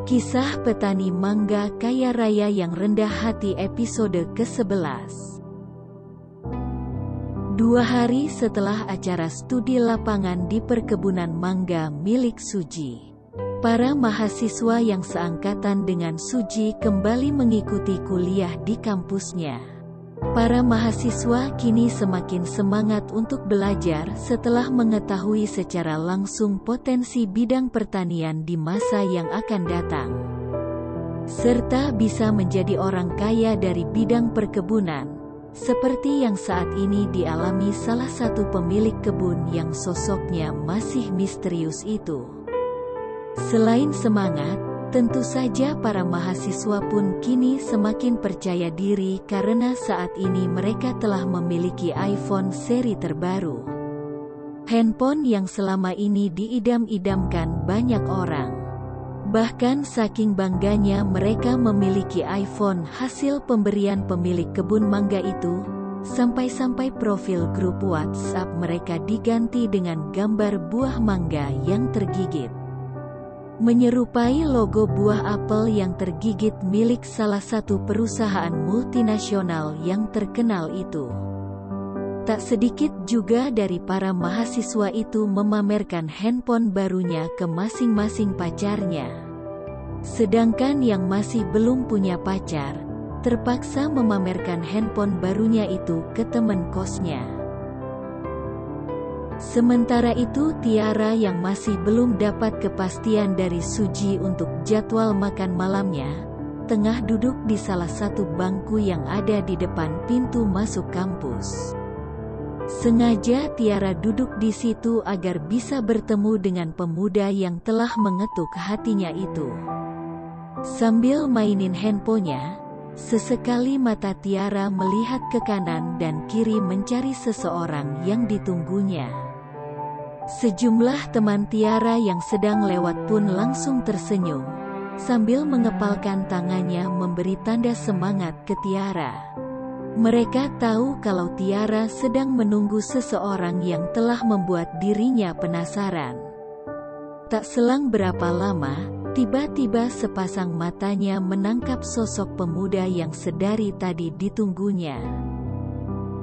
Kisah Petani Mangga Kaya Raya yang Rendah Hati episode ke-11. 2 hari setelah acara studi lapangan di perkebunan mangga milik Suji, para mahasiswa yang seangkatan dengan Suji kembali mengikuti kuliah di kampusnya. Para mahasiswa kini semakin semangat untuk belajar setelah mengetahui secara langsung potensi bidang pertanian di masa yang akan datang, serta bisa menjadi orang kaya dari bidang perkebunan, seperti yang saat ini dialami salah satu pemilik kebun yang sosoknya masih misterius itu. Selain semangat, tentu saja para mahasiswa pun kini semakin percaya diri karena saat ini mereka telah memiliki iPhone seri terbaru. Handphone yang selama ini diidam-idamkan banyak orang. Bahkan saking bangganya mereka memiliki iPhone hasil pemberian pemilik kebun mangga itu, sampai-sampai profil grup WhatsApp mereka diganti dengan gambar buah mangga yang tergigit, menyerupai logo buah apel yang tergigit milik salah satu perusahaan multinasional yang terkenal itu. Tak sedikit juga dari para mahasiswa itu memamerkan handphone barunya ke masing-masing pacarnya. Sedangkan yang masih belum punya pacar, terpaksa memamerkan handphone barunya itu ke teman kosnya. Sementara itu Tiara yang masih belum dapat kepastian dari Suji untuk jadwal makan malamnya, tengah duduk di salah satu bangku yang ada di depan pintu masuk kampus. Sengaja Tiara duduk di situ agar bisa bertemu dengan pemuda yang telah mengetuk hatinya itu. Sambil mainin handphonenya, sesekali mata Tiara melihat ke kanan dan kiri mencari seseorang yang ditunggunya. Sejumlah teman Tiara yang sedang lewat pun langsung tersenyum, sambil mengepalkan tangannya memberi tanda semangat ke Tiara. Mereka tahu kalau Tiara sedang menunggu seseorang yang telah membuat dirinya penasaran. Tak selang berapa lama, tiba-tiba sepasang matanya menangkap sosok pemuda yang sedari tadi ditunggunya.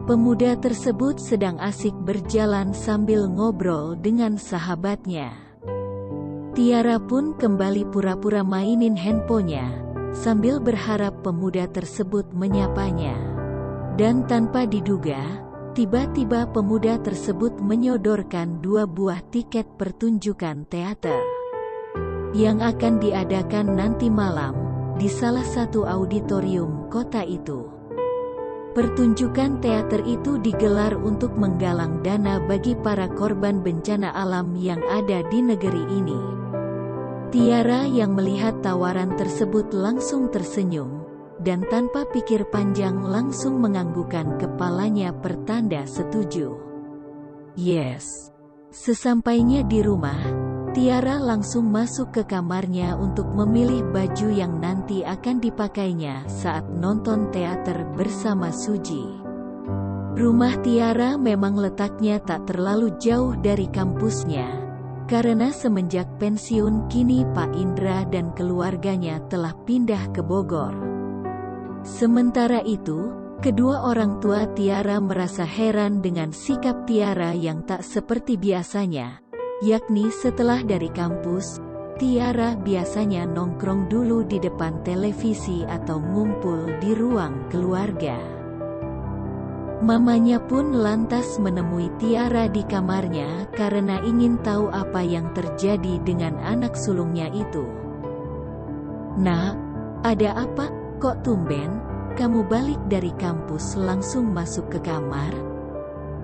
Pemuda tersebut sedang asik berjalan sambil ngobrol dengan sahabatnya. Tiara pun kembali pura-pura mainin handphonenya, sambil berharap pemuda tersebut menyapanya. Dan tanpa diduga, tiba-tiba pemuda tersebut menyodorkan 2 buah tiket pertunjukan teater yang akan diadakan nanti malam di salah satu auditorium kota itu. Pertunjukan teater itu digelar untuk menggalang dana bagi para korban bencana alam yang ada di negeri ini. Tiara yang melihat tawaran tersebut langsung tersenyum, dan tanpa pikir panjang langsung menganggukkan kepalanya pertanda setuju. Yes. Sesampainya di rumah, Tiara langsung masuk ke kamarnya untuk memilih baju yang nanti akan dipakainya saat nonton teater bersama Suji. Rumah Tiara memang letaknya tak terlalu jauh dari kampusnya, karena semenjak pensiun kini Pak Indra dan keluarganya telah pindah ke Bogor. Sementara itu, kedua orang tua Tiara merasa heran dengan sikap Tiara yang tak seperti biasanya. Yakni setelah dari kampus, Tiara biasanya nongkrong dulu di depan televisi atau ngumpul di ruang keluarga. Mamanya pun lantas menemui Tiara di kamarnya karena ingin tahu apa yang terjadi dengan anak sulungnya itu. "Nak, ada apa? Kok tumben, kamu balik dari kampus langsung masuk ke kamar?"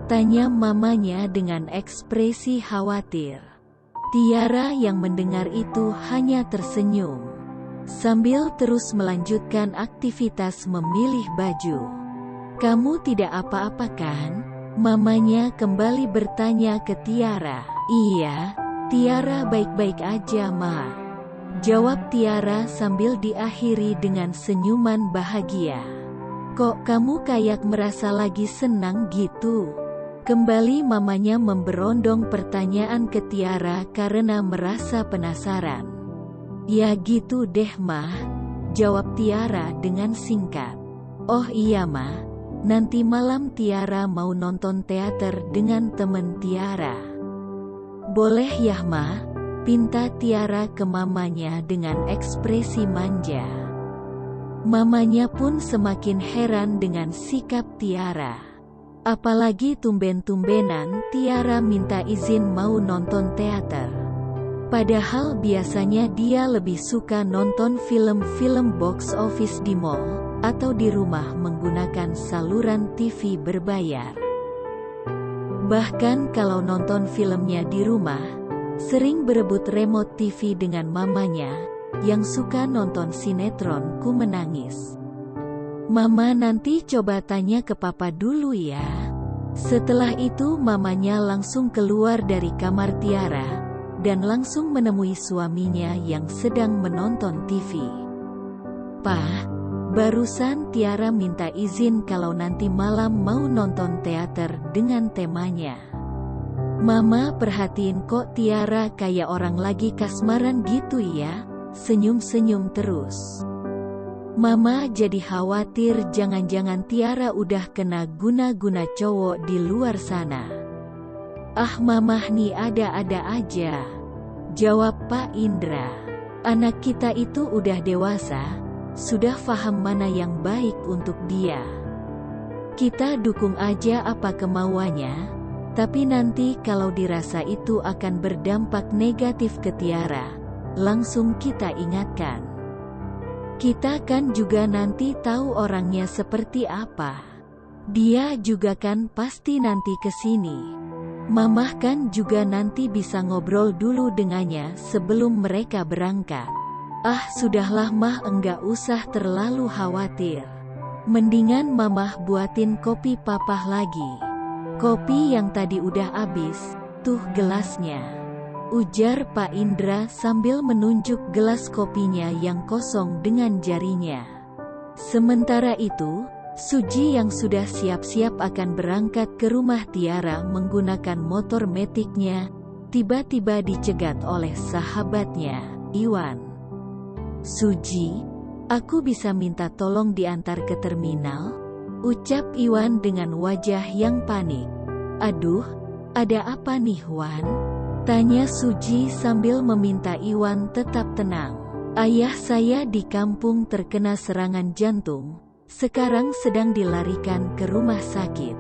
tanya mamanya dengan ekspresi khawatir. Tiara yang mendengar itu hanya tersenyum, sambil terus melanjutkan aktivitas memilih baju. "Kamu tidak apa-apa kan?" mamanya kembali bertanya ke Tiara. "Iya, Tiara baik-baik aja, Ma," jawab Tiara sambil diakhiri dengan senyuman bahagia. "Kok kamu kayak merasa lagi senang gitu?" Kembali mamanya memberondong pertanyaan ke Tiara karena merasa penasaran. Ya gitu deh mah, jawab Tiara dengan singkat. Oh iya mah, nanti malam Tiara mau nonton teater dengan temen Tiara. Boleh ya mah? Pinta Tiara ke mamanya dengan ekspresi manja. Mamanya pun semakin heran dengan sikap Tiara. Apalagi tumben-tumbenan Tiara minta izin mau nonton teater. Padahal biasanya dia lebih suka nonton film-film box office di mall atau di rumah menggunakan saluran TV berbayar. Bahkan kalau nonton filmnya di rumah, sering berebut remote TV dengan mamanya, yang suka nonton sinetron Ku Menangis. Mama nanti coba tanya ke papa dulu ya. Setelah itu mamanya langsung keluar dari kamar Tiara, dan langsung menemui suaminya yang sedang menonton TV. "Pak, barusan Tiara minta izin kalau nanti malam mau nonton teater dengan temanya. Mama perhatiin kok Tiara kayak orang lagi kasmaran gitu ya," senyum-senyum terus. Mama jadi khawatir jangan-jangan Tiara udah kena guna-guna cowok di luar sana. "Ah mama nih ada-ada aja," jawab Pak Indra. "Anak kita itu udah dewasa, sudah paham mana yang baik untuk dia. Kita dukung aja apa kemauannya. Tapi nanti kalau dirasa itu akan berdampak negatif ke Tiara, langsung kita ingatkan. Kita kan juga nanti tahu orangnya seperti apa. Dia juga kan pasti nanti kesini. Mamah kan juga nanti bisa ngobrol dulu dengannya sebelum mereka berangkat." "Ah sudahlah mah, enggak usah terlalu khawatir. Mendingan mamah buatin kopi papah lagi. Kopi yang tadi udah habis, tuh gelasnya," ujar Pak Indra sambil menunjuk gelas kopinya yang kosong dengan jarinya. Sementara itu, Suji yang sudah siap-siap akan berangkat ke rumah Tiara menggunakan motor metiknya, tiba-tiba dicegat oleh sahabatnya, Iwan. "Suji, aku bisa minta tolong diantar ke terminal?" ucap Iwan dengan wajah yang panik. "Aduh, ada apa nih Wan?" tanya Suji sambil meminta Iwan tetap tenang. "Ayah saya di kampung terkena serangan jantung, sekarang sedang dilarikan ke rumah sakit."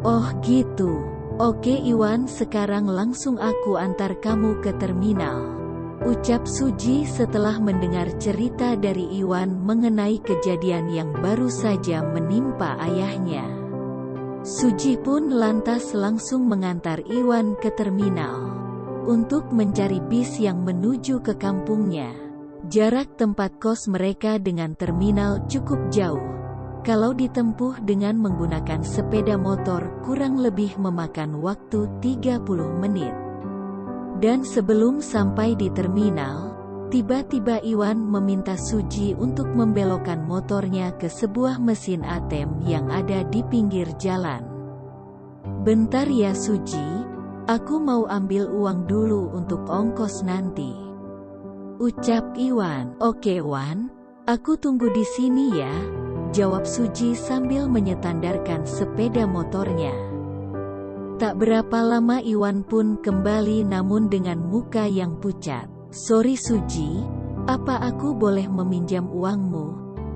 "Oh gitu, oke Iwan, sekarang langsung aku antar kamu ke terminal," ucap Suji setelah mendengar cerita dari Iwan mengenai kejadian yang baru saja menimpa ayahnya. Suji pun lantas langsung mengantar Iwan ke terminal untuk mencari bis yang menuju ke kampungnya. Jarak tempat kos mereka dengan terminal cukup jauh. Kalau ditempuh dengan menggunakan sepeda motor kurang lebih memakan waktu 30 menit. Dan sebelum sampai di terminal, tiba-tiba Iwan meminta Suji untuk membelokkan motornya ke sebuah mesin ATM yang ada di pinggir jalan. "Bentar ya Suji, aku mau ambil uang dulu untuk ongkos nanti," ucap Iwan. "Oke Wan, aku tunggu di sini ya," jawab Suji sambil menyetandarkan sepeda motornya. Tak berapa lama Iwan pun kembali namun dengan muka yang pucat. "Sorry Suji, apa aku boleh meminjam uangmu?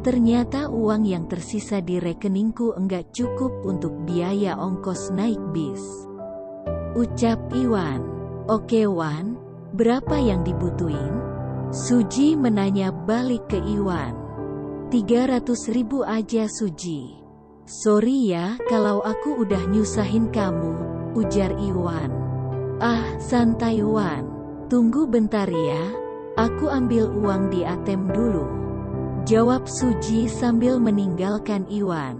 Ternyata uang yang tersisa di rekeningku enggak cukup untuk biaya ongkos naik bis," ucap Iwan. "Oke Wan, berapa yang dibutuhin?" Suji menanya balik ke Iwan. 300.000 aja Suji. "Sorry ya kalau aku udah nyusahin kamu," ujar Iwan. "Ah, santai Wan. Tunggu bentar ya, aku ambil uang di ATM dulu," jawab Suji sambil meninggalkan Iwan.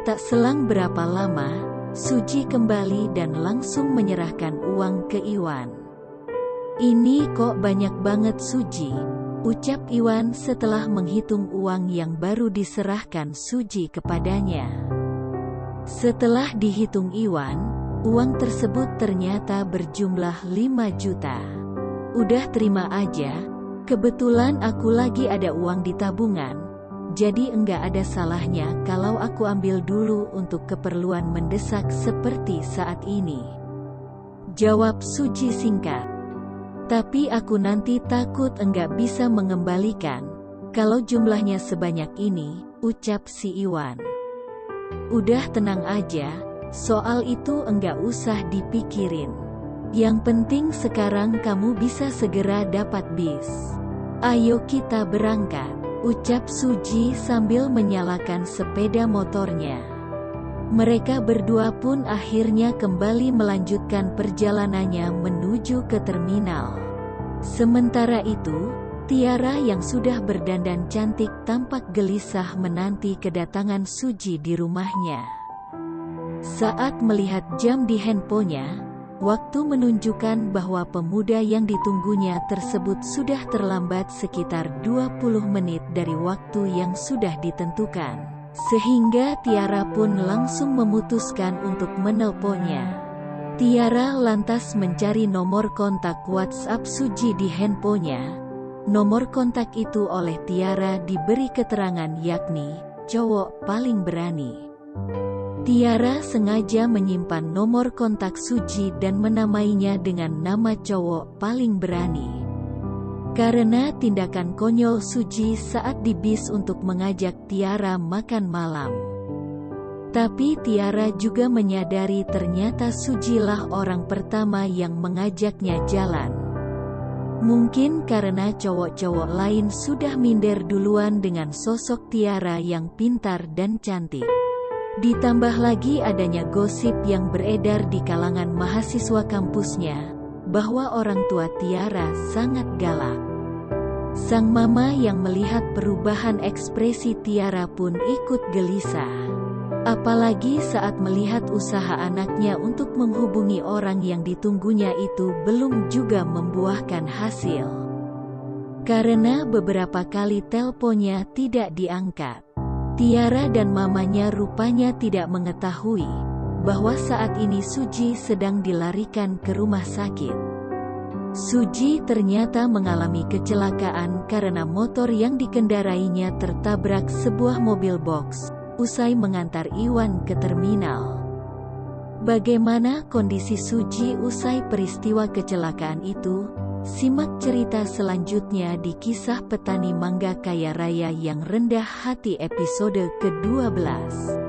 Tak selang berapa lama, Suji kembali dan langsung menyerahkan uang ke Iwan. "Ini kok banyak banget Suji," ucap Iwan setelah menghitung uang yang baru diserahkan Suji kepadanya. Setelah dihitung Iwan, uang tersebut ternyata berjumlah 5 juta. "Udah terima aja, Kebetulan aku lagi ada uang di tabungan, jadi enggak ada salahnya kalau aku ambil dulu untuk keperluan mendesak seperti saat ini. Jawab Suji singkat. Tapi aku nanti takut enggak bisa mengembalikan, kalau jumlahnya sebanyak ini, ucap si Iwan. Udah tenang aja, soal itu enggak usah dipikirin. Yang penting sekarang kamu bisa segera dapat bis. Ayo kita berangkat, ucap Suji sambil menyalakan sepeda motornya. Mereka berdua pun akhirnya kembali melanjutkan perjalanannya menuju ke terminal. Sementara itu, Tiara yang sudah berdandan cantik tampak gelisah menanti kedatangan Suji di rumahnya. Saat melihat jam di handphonenya, waktu menunjukkan bahwa pemuda yang ditunggunya tersebut sudah terlambat sekitar 20 menit dari waktu yang sudah ditentukan. Sehingga Tiara pun langsung memutuskan untuk menelponnya. Tiara lantas mencari nomor kontak WhatsApp Suji di handphonenya. Nomor kontak itu oleh Tiara diberi keterangan yakni, cowok paling berani. Tiara sengaja menyimpan nomor kontak Suji dan menamainya dengan nama cowok paling berani. Karena tindakan konyol Suji saat di bis untuk mengajak Tiara makan malam. Tapi Tiara juga menyadari ternyata Sujilah orang pertama yang mengajaknya jalan. Mungkin karena cowok-cowok lain sudah minder duluan dengan sosok Tiara yang pintar dan cantik. Ditambah lagi adanya gosip yang beredar di kalangan mahasiswa kampusnya, bahwa orang tua Tiara sangat galak. Sang mama yang melihat perubahan ekspresi Tiara pun ikut gelisah. Apalagi saat melihat usaha anaknya untuk menghubungi orang yang ditunggunya itu belum juga membuahkan hasil. Karena beberapa kali teleponnya tidak diangkat. Tiara dan mamanya rupanya tidak mengetahui bahwa saat ini Suji sedang dilarikan ke rumah sakit. Suji ternyata mengalami kecelakaan karena motor yang dikendarainya tertabrak sebuah mobil box usai mengantar Iwan ke terminal. Bagaimana kondisi Suji usai peristiwa kecelakaan itu? Simak cerita selanjutnya di Kisah Petani Mangga Kaya Raya yang Rendah Hati episode ke-12.